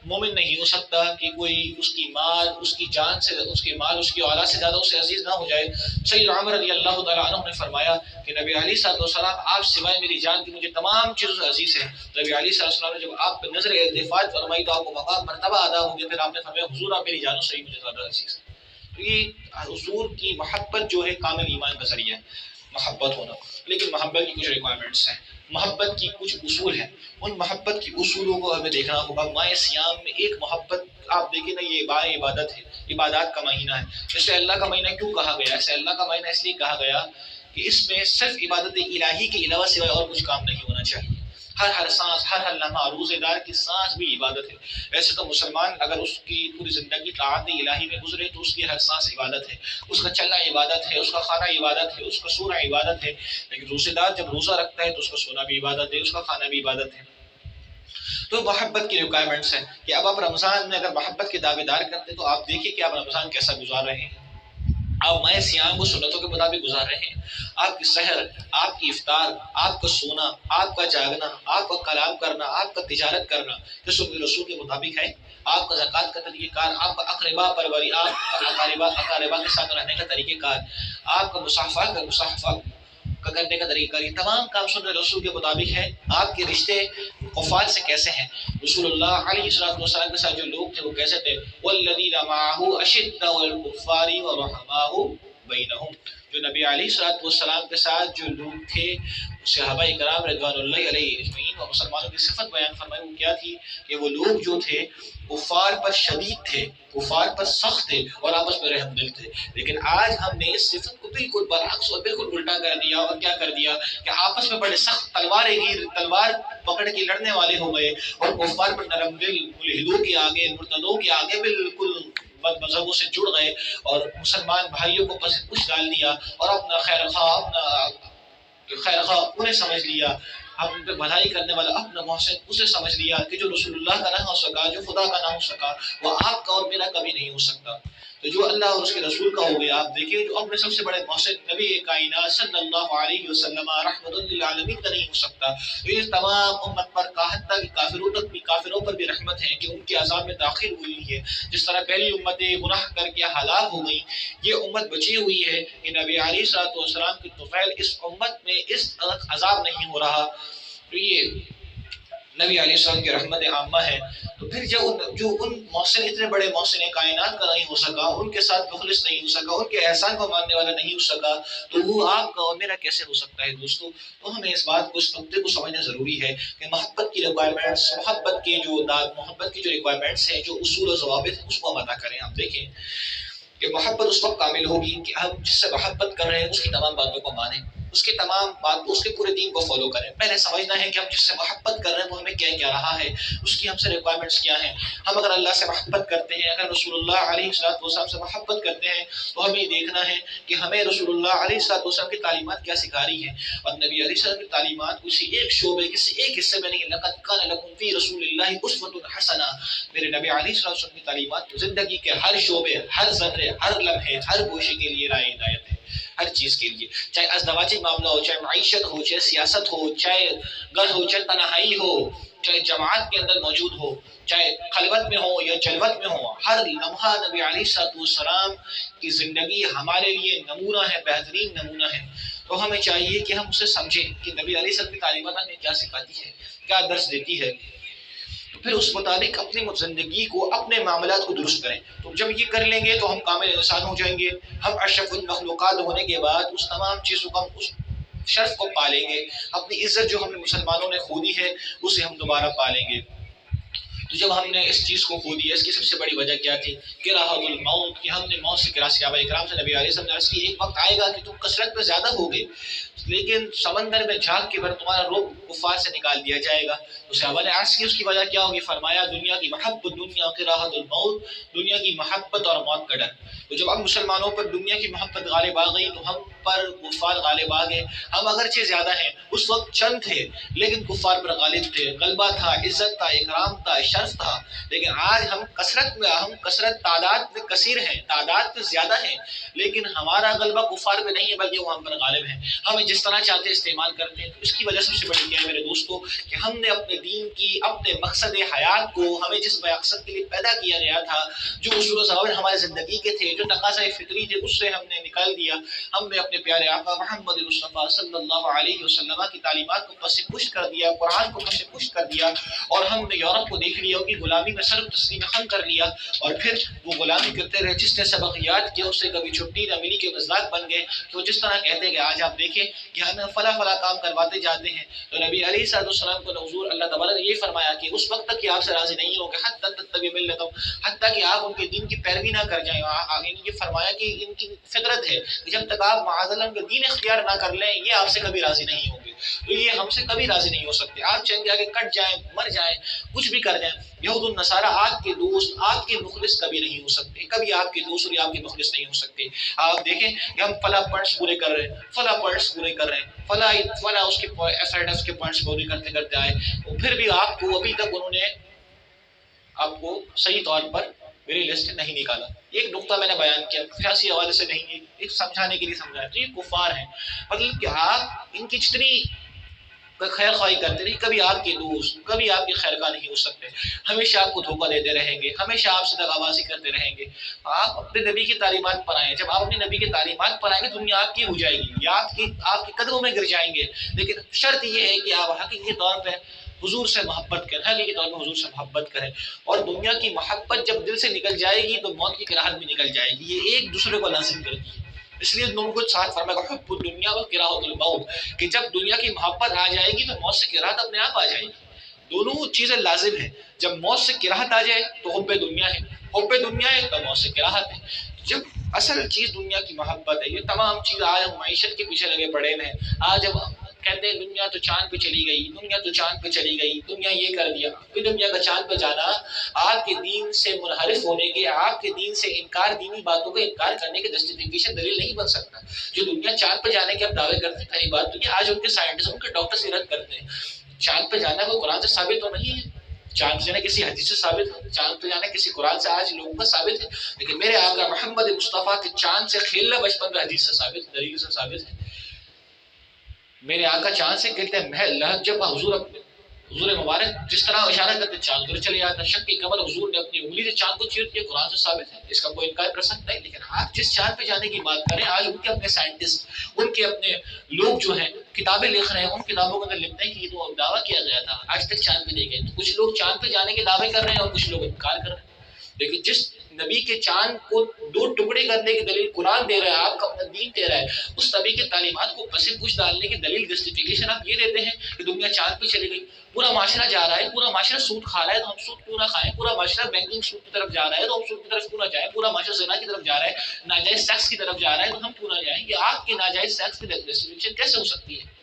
مومن نہیں ہو سکتا کہ کوئی اس کی مال، اس کی جان سے، اس کی مال، اس کی اولاد سے زیادہ اسے عزیز نہ ہو جائے۔ سید عمر رضی اللہ تعالیٰ عنہ نے فرمایا کہ نبی علیہ الصلوۃ والسلام آپ سوائے میری جان کی مجھے تمام چیزوں سے عزیز ہے۔ نبی علیہ الصلوۃ والسلام نے جب آپ پہ نظر التفات فرمائی تو آپ کو مقام مرتبہ ادا ہو گیا، پھر آپ نے فرمایا حضور آپ میری جانوں سے ہی مجھے زیادہ عزیز ہے۔ تو یہ حضور کی محبت جو ہے کامل ایمان کا ذریعہ ہے، محبت ہونا۔ لیکن محبت کی کچھ ریکوائرمنٹس ہیں، محبت کی کچھ اصول ہیں، ان محبت کی اصولوں کو ہمیں دیکھنا ہوگا۔ ماہ سیام میں ایک محبت آپ دیکھیں نا، یہ عبادت ہے، عبادات کا مہینہ ہے۔ اسے اللہ کا مہینہ کیوں کہا گیا؟ اسے اللہ کا مہینہ اس لیے کہا گیا کہ اس میں صرف عبادت الہی کے علاوہ سوائے اور کچھ کام نہیں ہونا چاہیے۔ ہر سانس، ہر لمحہ، روزے دار کی سانس بھی عبادت ہے۔ ویسے تو مسلمان اگر اس کی پوری زندگی طاعت الہی میں گزرے تو اس کی ہر سانس عبادت ہے، اس کا چلنا عبادت ہے، اس کا کھانا عبادت ہے، اس کا سونا عبادت ہے۔ لیکن روزے دار جب روزہ رکھتا ہے تو اس کا سونا بھی عبادت ہے، اس کا کھانا بھی عبادت ہے۔ تو محبت کی ریکوائرمنٹس ہیں کہ اب آپ رمضان میں اگر محبت کے دعوے دار کرتے تو آپ دیکھیں کہ آپ رمضان کیسا گزار رہے ہیں۔ آپ ماہ سیام کو سنتوں کے مطابق گزار رہے ہیں. آپ کی سحر، آپ کی افطار، آپ کا سونا، آپ کا جاگنا، آپ کا کلام کرنا، آپ کا تجارت کرنا یہ سب رسول کے مطابق ہے. آپ کا زکوٰۃ کا طریقہ کار، آپ کا اقربا پروری، آپ کا اقاربا کے ساتھ رہنے کا طریقہ کار، آپ کا مصافحہ کا کرنے کا طریقہ کار، یہ تمام کام سنت رسول کے مطابق ہے. آپ کے رشتے کفار سے کیسے ہیں، رسول اللہ علیہ السلام کے ساتھ جو لوگ تھے وہ کیسے تھے. والذین معہ اشداء علی الکفار ورحماء بینہم، جو نبی علیہ السلام کے ساتھ جو لوگ تھے صحابہ کرام رضوان اللہ علیہ اجمعین اور مسلمانوں کی صفت بیان فرمائی، وہ کیا تھی کہ وہ لوگ جو تھے کفار پر شدید تھے، کفار پر سخت تھے اور آپس میں رحم دل تھے. لیکن آج ہم نے اس صفت کو بالکل برعکس اور بالکل الٹا کر دیا، اور کیا کر دیا کہ آپس میں بڑے سخت تلوار پکڑ کے لڑنے والے ہو گئے، اور کفار پر نرم دل، ملحدوں کے آگے، مرتدوں کے آگے بالکل بد مذہبوں سے جڑ گئے، اور مسلمان بھائیوں کو پس پوچھ ڈال دیا، اور اپنا خیر خواہ انہیں سمجھ لیا، ہم پہ بھلائی کرنے والا اپنا محسن اسے سمجھ لیا کہ جو رسول اللہ کا نہ ہو سکا، جو خدا کا نہ ہو سکا، وہ آپ کا اور میرا کبھی نہیں ہو سکتا. تو جو اللہ اور اس کے رسول کا ہو گیا، آپ دیکھیں جو اپنے سب سے بڑے محسن نبی کائنات صلی اللہ علیہ وسلم رحمت للعالمین کا نہیں ہو سکتا. تو یہ تمام امت پر حتیٰ کہ کافروں پر بھی رحمت ہے کہ ان کے عذاب میں تاخیر ہوئی ہے. جس طرح پہلی امتیں گناہ کر کے ہلاک ہو گئی، یہ امت بچی ہوئی ہے کہ نبی علیہ السلام کی طفیل اس امت میں اس عذاب نہیں ہو رہا. تو یہ نبی علیہ السلام کی رحمت عامہ ہے. تو پھر جو ان محسن، اتنے بڑے محسن کائنات کا نہیں ہو سکا، ان کے ساتھ مخلص نہیں ہو سکا، ان کے احسان کو ماننے والا نہیں ہو سکا، تو وہ آپ کا اور میرا کیسے ہو سکتا ہے دوستو. تو ہمیں اس بات کو، اس نقطے کو سمجھنا ضروری ہے کہ محبت کی ریکوائرمنٹس، محبت کی جو ریکوائرمنٹس ہیں، جو اصول و ضوابط ہیں، اس کو ہم ادا کریں. آپ دیکھیں کہ محبت اس وقت کامل ہوگی کہ ہم جس سے محبت کر رہے ہیں اس کی تمام باتوں کو مانیں، اس کے تمام باتوں، اس کے پورے دین کو فالو کریں. پہلے سمجھنا ہے کہ ہم جس سے محبت کر رہے ہیں وہ ہمیں کیا کیا رہا ہے، اس کی ہم سے ریکوائرمنٹس کیا ہیں. ہم اگر اللہ سے محبت کرتے ہیں، اگر رسول اللہ علیہ السلام سے محبت کرتے ہیں، تو ہمیں دیکھنا ہے کہ ہمیں رسول اللہ علیہ السلام کی تعلیمات کیا سکھا رہی ہیں. اور نبی علیہ السلام کی تعلیمات کسی ایک شعبے، کسی ایک حصے میں نہیں. لقد کان لکم فی رسول اللہ اسوۃ حسنہ، میرے نبی علیہ السلام کی تعلیمات زندگی کے ہر شعبے، ہر ذرے، ہر لمحے، ہر گوشے کے لیے رائے ہدایت ہے. ہر چیز کے لیے، چاہے ازدواجی معاملہ ہو، چاہے معیشت ہو، چاہے سیاست ہو، چاہے گھر ہو، چاہے تنہائی ہو، چاہے جماعت کے اندر موجود ہو، چاہے خلوت میں ہو یا جلوت میں ہو، ہر لمحہ نبی علیہ السلام کی زندگی ہمارے لیے نمونہ ہے، بہترین نمونہ ہے. تو ہمیں چاہیے کہ ہم اسے سمجھیں کہ نبی علیہ السلام کی تعلیمات ہمیں کیا سکھاتی ہے، کیا درس دیتی ہے، پھر اس مطابق اپنی زندگی کو، اپنے معاملات کو درست کریں. تو جب یہ کر لیں گے تو ہم کامل انسان ہو جائیں گے. ہم اشرف المخلوقات ہونے کے بعد اس تمام چیزوں کو، ہم اس شرف کو پالیں گے. اپنی عزت جو ہم نے مسلمانوں نے کھو دی ہے اسے ہم دوبارہ پالیں گے. تو جب ہم نے اس چیز کو کھو دیا، اس کی سب سے بڑی وجہ کیا تھی؟ کراہت الموت، کہ ہم نے موت سے گراز. صحابہ کرام سے نبی علیہ السلام نے عرض کی ایک وقت آئے گا کہ تم کثرت میں زیادہ ہوگے لیکن سمندر میں جھانک کے بھر تمہارا روح کفار سے نکال دیا جائے گا. تو صحابہ نے عرض کی اس کی وجہ کیا ہوگی؟ فرمایا دنیا کی محبت، دنیا کراہت الموت، دنیا کی محبت اور موت کا ڈر. تو جب اب مسلمانوں پر دنیا کی محبت غالب آ گئی تو ہم پر کفار غالب آ گئے. ہم اگرچہ زیادہ ہیں، اس وقت چند تھے لیکن کفار پر غالب تھے، غلبہ تھا، عزت تھا، اکرام تھا، شرف تھا. لیکن آج ہم کثرت تعداد میں کثیر ہیں، تعداد میں زیادہ ہیں، لیکن ہمارا غلبہ کفار پہ نہیں ہے بلکہ وہ ہم پر غالب ہیں. ہمیں جس طرح چاہتے استعمال کرتے ہیں. تو اس کی وجہ سب سے بڑی کیا ہے میرے دوستو؟ کہ ہم نے اپنے دین کی، اپنے مقصد حیات کو، ہمیں جس مقصد کے لیے پیدا کیا گیا تھا، جو اصول و ضوابط ہمارے زندگی کے تھے، جو تقاضۂ فطری تھے، اس سے ہم نے نکال دیا. ہم نے اپنے پیارے آقا محمد مصطفیٰ صلی اللہ علیہ وسلم کی تعلیمات کو پس پشت کر دیا، قرآن کو پس پشت کر دیا، اور ہم نے یورپ کو دیکھ لیا، کہ غلامی میں سر تسلیم خم کر لیا، اور پھر وہ غلامی کرتے رہے. جس نے سبق یاد کیا اس سے کبھی چھٹی نہ ملی، کے مزاق بن گئے. کہ وہ جس طرح کہتے کہ آج آپ دیکھیں کہ ہمیں فلاں کام کرواتے جاتے ہیں. تو نبی علیہ السلام کو حضور اللہ تعالیٰ نے یہ فرمایا کہ اس وقت تک کہ آپ سے راضی نہیں ہوں گے حتیٰ تتبعوا ملتہم، حتیٰ کہ آپ ان کے دین کی پیروی نہ کر جائیں. یہ فرمایا کہ ان کی فطرت ہے کہ جب تک آپ معاذ اللہ ان کا دین اختیار نہ کر لیں، یہ آپ سے کبھی راضی نہیں ہوں گے. تو یہ ہم سے کبھی راضی نہیں ہو سکتے. آپ چاہیں گے آگے کٹ جائیں، مر جائیں، کچھ بھی کر جائیں، یہود النصارہ آپ کے دوست، آپ کے مخلص کبھی نہیں ہو سکتے. کبھی آپ کے دوست اور آپ کے مخلص نہیں ہو سکتے. آپ دیکھیں کہ ہم فلاں پوائنٹس پورے کر رہے ہیں، فلاں پوائنٹس پورے کر رہے ہیں، فلاں اس کے ایف کے پوائنٹس پورے کرتے کرتے آئے، پھر بھی آپ کو ابھی تک انہوں نے آپ کو صحیح طور پر میری لسٹ نہیں نکالا۔ ایک نقطہ میں نے بیان کیا، سیاسی حوالے سے نہیں ہے، ایک سمجھانے کے لیے سمجھایا، تو یہ کفار ہیں، مطلب کہ آپ ان کی جتنی خیر خواہی کرتے رہے، کبھی آپ کے دوست، کبھی آپ کی خیر خواہ نہیں ہو سکتے، ہمیشہ آپ کو دھوکہ دیتے رہیں گے، ہمیشہ آپ سے دغابازی کرتے رہیں گے۔ آپ اپنے نبی کی تعلیمات پر آئیں، جب آپ اپنے نبی کی تعلیمات پر آئیں گے دنیا آپ کی ہو جائے گی، یا آپ کے قدموں میں گر جائیں گے، لیکن شرط یہ ہے کہ آپ حقیقی طور پہ حضور سے محبت کریں، حقیقی طور پہ حضور سے محبت کریں، اور دنیا کی محبت جب دل سے نکل جائے گی تو موت کی کراہت بھی نکل جائے گی، یہ ایک دوسرے کو لازم کرتی ہے۔ اس لیے دونوں کو ساتھ فرمایا کہ حب الدنیا و کراہت الموت، کہ جب دنیا کی محبت آ جائے گی تو موت سے کراہت اپنے آپ آ جائے گی، دونوں چیزیں لازم ہیں۔ جب موت سے کراہت آ جائے تو حب دنیا ہے، حب دنیا ہے تو موت سے کراہت ہے۔ جب اصل چیز دنیا کی محبت ہے، یہ تمام چیز آج ہم معیشت کے پیچھے لگے پڑے ہیں، آج ہم کہتے ہیں دنیا تو چاند پہ چلی گئی، دنیا تو چاند پہ چلی گئی، دنیا یہ کر دیا، پھر دنیا کا چاند پہ جانا آپ کے دین سے منحرف ہونے کے، آپ کے دین سے انکار، دینی باتوں کا انکار کرنے کے جسٹیفیکیشن دلیل نہیں بن سکتا۔ جو دنیا چاند پہ جانے کے اب دعوے کرتے ہیں، پہلی بات تو یہ آج ان کے سائنٹسٹ، ان کے ڈاکٹر سے رد کرتے ہیں، چاند پہ جانا کوئی قرآن سے ثابت تو نہیں ہے، چاند پہ جانا کسی حدیث سے ثابت ہے، چاند پہ جانا کسی قرآن سے آج لوگوں کا ثابت ہے، لیکن میرے آقا محمد مصطفیٰ کے چاند سے کھیلنا بچپن میں حدیث سے ثابت ہے، دلیل سے ثابت ہے۔ میرے آقا چاند سے کہتے ہیں محل لہب، جب حضور مبارک جس طرح اشارہ کرتے چاند ادھر چلے جاتا، شک کی قبر حضور نے اپنی انگلی سے چاند کو چیر دیا، قرآن سے ثابت ہے، اس کا کوئی انکار کر سکتا ہے۔ لیکن آپ جس چاند پہ جانے کی بات کریں، آج ان کے اپنے سائنٹسٹ، ان کے اپنے لوگ جو ہیں کتابیں لکھ رہے ہیں، ان کتابوں کے اندر لکھتے ہیں کہ یہ تو دعویٰ کیا گیا تھا، آج تک چاند پہ نہیں گئے، تو کچھ لوگ چاند پہ جانے کے دعوے کر رہے ہیں اور کچھ لوگ انکار کر رہے ہیں۔ لیکن جس نبی کے چاند کو دو ٹکڑے کرنے کی دلیل قرآن دے رہا ہے، آپ کا اپنا دین دے رہا ہے، اس نبی کے تعلیمات کو پس پوچھ ڈالنے کی دلیل جسٹیفیکیشن آپ یہ دیتے ہیں کہ دنیا چاند پہ چلی گئی، پورا معاشرہ جا رہا ہے، پورا معاشرہ سود کھا رہا ہے تو ہم سود کیوں نہ کھائیں، پورا معاشرہ بینکنگ سود کی طرف جا رہا ہے تو ہم سود کی طرف کیوں نہ جائیں، پورا معاشرہ زنا کی طرف جا رہا ہے، ناجائز سیکس کی طرف جا رہا ہے تو ہم کیوں نہ جائیں۔ یہ آپ کے ناجائز سیکس کی جسٹیفیکیشن کیسے ہو سکتی ہے؟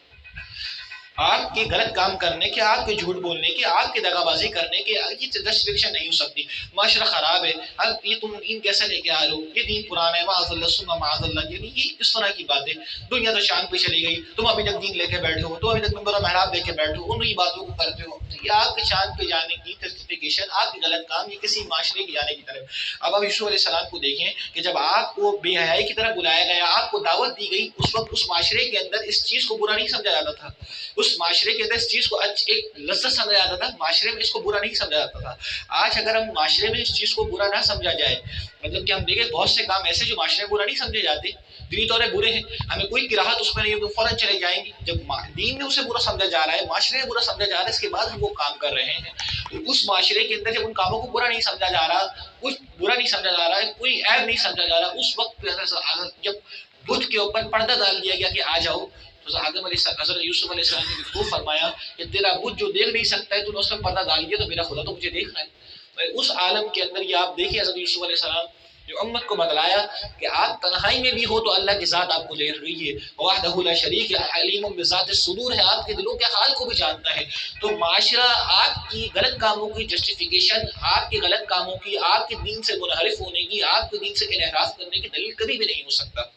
آپ کے غلط کام کرنے کے، آپ کے جھوٹ بولنے کے، آپ کے دغا بازی کرنے کے، یہ جسٹیفیکیشن نہیں ہو سکتی۔ معاشرہ خراب ہے، اب یہ تم دین کیسے لے کے آ رہے ہو، یہ دین پرانا ہے، معاذ اللہ ثم معاذ اللہ، یعنی یہ اس طرح کی باتیں، دنیا تو چاند پہ چلی گئی، تم ابھی تک دین لے کے بیٹھے ہو، تم ابھی تک منبر و محراب لے کے بیٹھے ہو، انہی باتوں کو کرتے ہو، یہ آپ کے چاند پہ جانے کی جسٹیفیکیشن، آپ کے غلط کام، یہ کسی معاشرے کے جانے کی طرف۔ اب آپ یوسف علیہ السلام کو دیکھیں کہ جب آپ کو بے حیائی کی طرف بلایا گیا، آپ کو دعوت دی گئی، اس وقت اس معاشرے کے اندر اس چیز کو برا نہیں سمجھا جاتا تھا، اس معاشرے کے اندر اس چیز کو ایک لذت سمجھا جاتا تھا، معاشرے میں اس کو برا نہیں سمجھا جاتا تھا۔ آج اگر ہم معاشرے میں اس چیز کو برا نہ سمجھا جائے، مطلب کہ ہم دیکھیں بہت سے کام ایسے جو معاشرے میں برا نہیں سمجھے جاتے، دینی طور پر برے ہیں، ہمیں کوئی کراہت اس میں نہیں ہوگی، فوراً چلے جائیں گے۔ جب دین میں اسے برا سمجھا جا رہا ہے، معاشرے میں برا سمجھا جا رہا ہے، اس کے بعد ہم وہ کام کر رہے ہیں، تو اس معاشرے کے اندر جب ان کاموں کو برا نہیں سمجھا جا رہا، کچھ برا نہیں سمجھا جا رہا ہے، کوئی عیب نہیں سمجھا جا رہا، اس وقت جب بدھ کے اوپر پردہ ڈال دیا گیا کہ آ جاؤ، تو حضرت یوسف علیہ السلام نے خوب فرمایا کہ تیرا بت جو دیکھ نہیں سکتا ہے تو نے اس میں پردہ ڈال دیا، تو میرا خدا تو مجھے دیکھ رہا ہے۔ اس عالم کے اندر یہ آپ دیکھیں حضرت یوسف علیہ السلام جو امت کو بتلایا کہ آپ تنہائی میں بھی ہو تو اللہ کی ذات آپ کو دیکھ رہی ہے، وحدہ لا شریک ہے، علیم بذات الصدور ہے، آپ کے دلوں کے حال کو بھی جانتا ہے۔ تو معاشرہ آپ کی غلط کاموں کی جسٹیفیکیشن، آپ کے غلط کاموں کی، آپ کے دین سے منحرف ہونے کی، آپ کے دین سے انحراف کرنے کی دلیل کبھی بھی نہیں ہو سکتا۔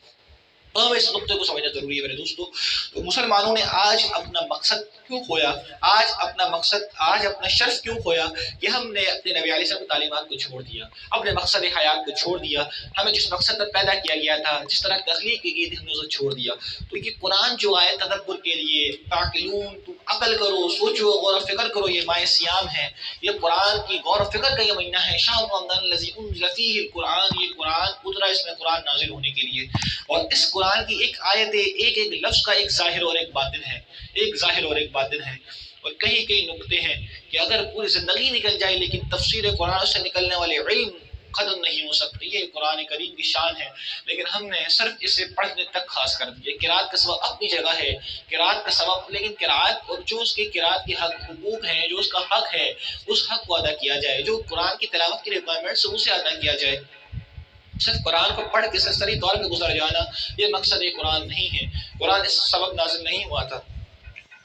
ہمیں اس نقطے کو سمجھنا ضروری ہے میرے دوستو۔ تو مسلمانوں نے آج اپنا مقصد کیوں کھویا، آج اپنا مقصد، آج اپنا شرف کیوں کھویا کہ ہم نے اپنے نبی علیہ السلام کی تعلیمات کو چھوڑ دیا، اپنے مقصد حیات کو چھوڑ دیا، ہمیں جس مقصد پر پیدا کیا گیا تھا، جس طرح تخلیق کی گئی تھی، ہم نے اسے چھوڑ دیا۔ تو یہ قرآن جو آئے تدبر کے لیے، تعقلون، تم عقل کرو، سوچو، غور و فکر کرو، یہ ماہ سیام ہے، یہ قرآن کی غور و فکر کا یہ مہینہ ہے، شہر رمضان الذی انزل فیہ القرآن، یہ قرآن اترا، اس میں قرآن نازل ہونے کے لیے، اور اس قرآن کی ایک آیت، ایک لفظ کا ایک ظاہر اور ایک باطن ہے، ایک ظاہر اور ایک باطن ہے، اور کئی نقطے ہیں کہ اگر پوری زندگی نکل جائے لیکن تفسیر قرآن سے نکلنے والے علم ختم نہیں ہو سکتے، یہ قرآن کریم کی شان ہے۔ لیکن ہم نے صرف اسے پڑھنے تک خاص کر دیا۔ قرات کا سبب اپنی جگہ ہے، قرات کا سبب، لیکن قرات اور جو اس کے قرات کے حقوق ہیں، جو اس کا حق ہے، اس حق کو ادا کیا جائے، جو قرآن کی تلاوت کی ریکوائرمنٹس اسے ادا کیا جائے۔ صرف قرآن کو پڑھ کے سرسری طور پہ گزر جانا یہ مقصد قرآن نہیں ہے۔ قرآن اس سبب نازل نہیں ہوا تھا،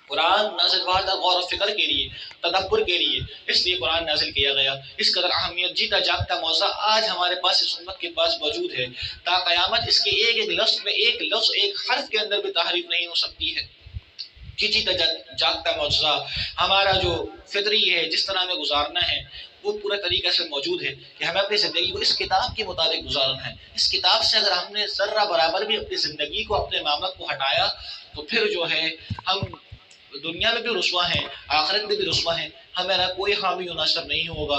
قرآن نازل ہوا تھا غور و فکر کے لیے، تدبر کے لیے، اس لیے قرآن نازل کیا گیا۔ اس قدر اہمیت جیتا جاگتا موضوع آج ہمارے پاس، اس امت کے پاس موجود ہے، تا قیامت اس کے ایک لفظ میں، ایک لفظ، ایک حرف کے اندر بھی تحریف نہیں ہو سکتی ہے۔ جیتا جاگتا معجزہ ہمارا جو فطری ہے، جس طرح ہمیں گزارنا ہے، وہ پورا طریقے سے موجود ہے کہ ہمیں اپنی زندگی کو اس کتاب کے مطابق گزارنا ہے۔ اس کتاب سے اگر ہم نے ذرہ برابر بھی اپنی زندگی کو، اپنے معاملات کو ہٹایا تو پھر جو ہے ہم دنیا میں بھی رسوا ہیں، آخرت میں بھی رسوا ہیں، ہمیں نہ کوئی حامی و ناصر نہیں ہوگا۔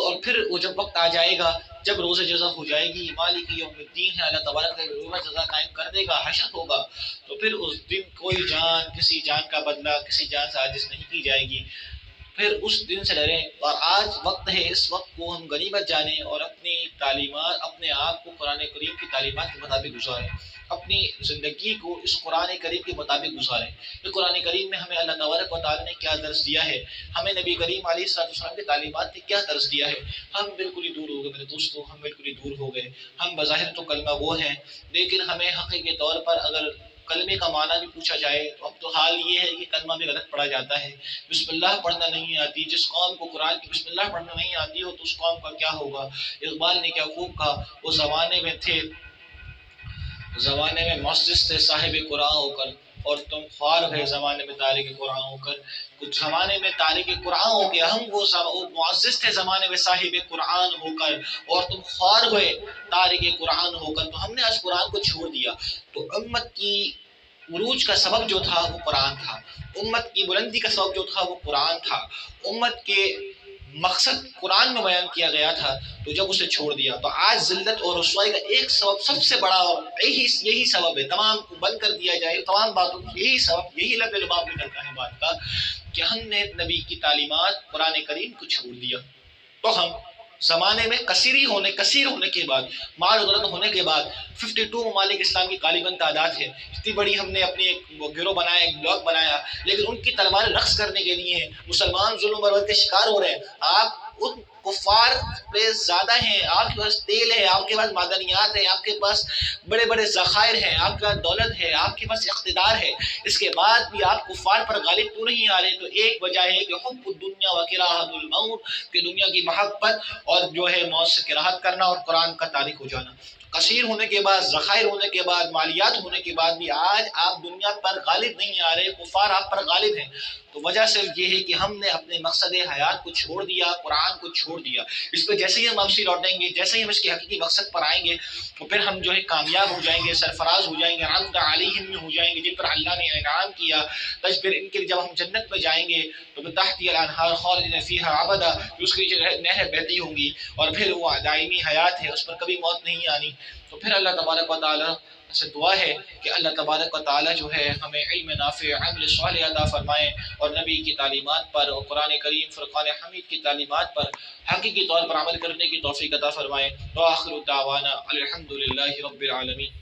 اور پھر وہ جب وقت آ جائے گا، جب روز جزا ہو جائے گی، مالک یوم الدین ہے، اللہ تبارک روز جزا قائم کر دے گا، حشر ہوگا، تو پھر اس دن کوئی جان کسی جان کا بدلہ کسی جان سے عاجز نہیں کی جائے گی۔ پھر اس دن سے ڈریں، اور آج وقت ہے، اس وقت کو ہم غنیمت جانیں اور اپنی تعلیمات، اپنے آپ کو قرآن کریم کی تعلیمات کے مطابق گزاریں، اپنی زندگی کو اس قرآن کریم کے مطابق گزاریں۔ کہ قرآن کریم میں ہمیں اللہ تبارک و تعالیٰ نے کیا درس دیا ہے، ہمیں نبی کریم علیہ السلام کی تعلیمات نے کیا درس دیا ہے۔ ہم بالکل ہی دور ہو گئے میرے دوستوں، ہم بالکل ہی دور ہو گئے۔ ہم بظاہر تو کلمہ وہ ہیں، لیکن ہمیں حقیقی طور پر اگر کلمے کا معنی بھی پوچھا جائے تو اب تو حال یہ ہے کہ کلمہ بھی غلط پڑھا جاتا ہے، بسم اللہ پڑھنا نہیں آتی۔ جس قوم کو قرآن کی بسم اللہ پڑھنا نہیں آتی ہو تو اس قوم کا کیا ہوگا۔ اقبال نے کیا خوب کہا، وہ زمانے میں تھے، زمانے میں معزز تھے صاحب قرآن ہو کر، اور تم خوار ہوئے زمانے میں تارک قرآن ہو کر۔ کچھ زمانے میں تارک قرآن ہو کے ہم وہ معزز تھے زمانے میں صاحب قرآن ہو کر، اور تم خوار ہوئے تارک قرآن ہو کر۔ تو ہم نے آج قرآن کو چھوڑ دیا، تو امت کی عروج کا سبب جو تھا وہ قرآن تھا، امت کی بلندی کا سبب جو تھا وہ قرآن تھا، امت کے مقصد قرآن میں بیان کیا گیا تھا، تو جب اسے چھوڑ دیا تو آج ذلت اور رسوائی کا ایک سبب سب سے بڑا، اور یہی سبب ہے، تمام کو بند کر دیا جائے، تمام باتوں یہی سبب، یہی لب لباب نکلتا ہے بات کا کہ ہم نے نبی کی تعلیمات قرآن کریم کو چھوڑ دیا۔ تو ہم زمانے میں کثیر ہونے کے بعد، مال و دولت ہونے کے بعد، 52 ممالک اسلام کی غالباً تعداد ہے، اتنی بڑی ہم نے اپنی ایک گروہ بنایا، ایک بلاک بنایا، لیکن ان کی تلواریں رقص کرنے کے لیے ہیں۔ مسلمان ظلم و برباد کے شکار ہو رہے ہیں۔ آپ ان کفار پہ زیادہ ہیں، آپ کے پاس تیل ہے، آپ کے پاس معدنیات ہے، آپ کے پاس بڑے بڑے ذخائر ہیں، آپ کے پاس دولت ہے، آپ کے پاس اقتدار ہے، اس کے بعد بھی آپ کفار پر غالب کیوں نہیں آ رہے؟ تو ایک وجہ ہے کہ حب الدنیا و کراہت الموت، کہ دنیا کی محبت اور جو ہے موت سے کراہت کرنا اور قرآن کا تارک ہو جانا۔ کثیر ہونے کے بعد، ذخائر ہونے کے بعد، مالیات ہونے کے بعد بھی آج آپ دنیا پر غالب نہیں آ رہے، کفار آپ پر غالب ہیں۔ تو وجہ صرف یہ ہے کہ ہم نے اپنے مقصد حیات کو چھوڑ دیا، قرآن کو چھوڑ دیا۔ اس پہ جیسے ہی ہم واپسی لوٹیں گے، جیسے ہی ہم اس کے حقیقی مقصد پر آئیں گے، تو پھر ہم جو ہے کامیاب ہو جائیں گے، سرفراز ہو جائیں گے، انعمت علیہم میں ہو جائیں گے، جن پر اللہ نے انعام کیا۔ پھر ان کے جب ہم جنت میں جائیں گے تو تحتی الانہار خالدین فیہا ابدا، اس کی نہر بہتی ہوں گی، اور پھر وہ دائمی حیات ہے، اس پر کبھی موت نہیں آنی۔ تو پھر اللہ تبارک و تعالیٰ سے دعا ہے کہ اللہ تبارک و تعالیٰ جو ہے ہمیں علم نافع، عمل صالح عطا فرمائے، اور نبی کی تعلیمات پر اور قرآن کریم فرقان حمید کی تعلیمات پر حقیقی طور پر عمل کرنے کی توفیق عطا فرمائے۔ وآخر دعوانا الحمد للہ رب العالمین۔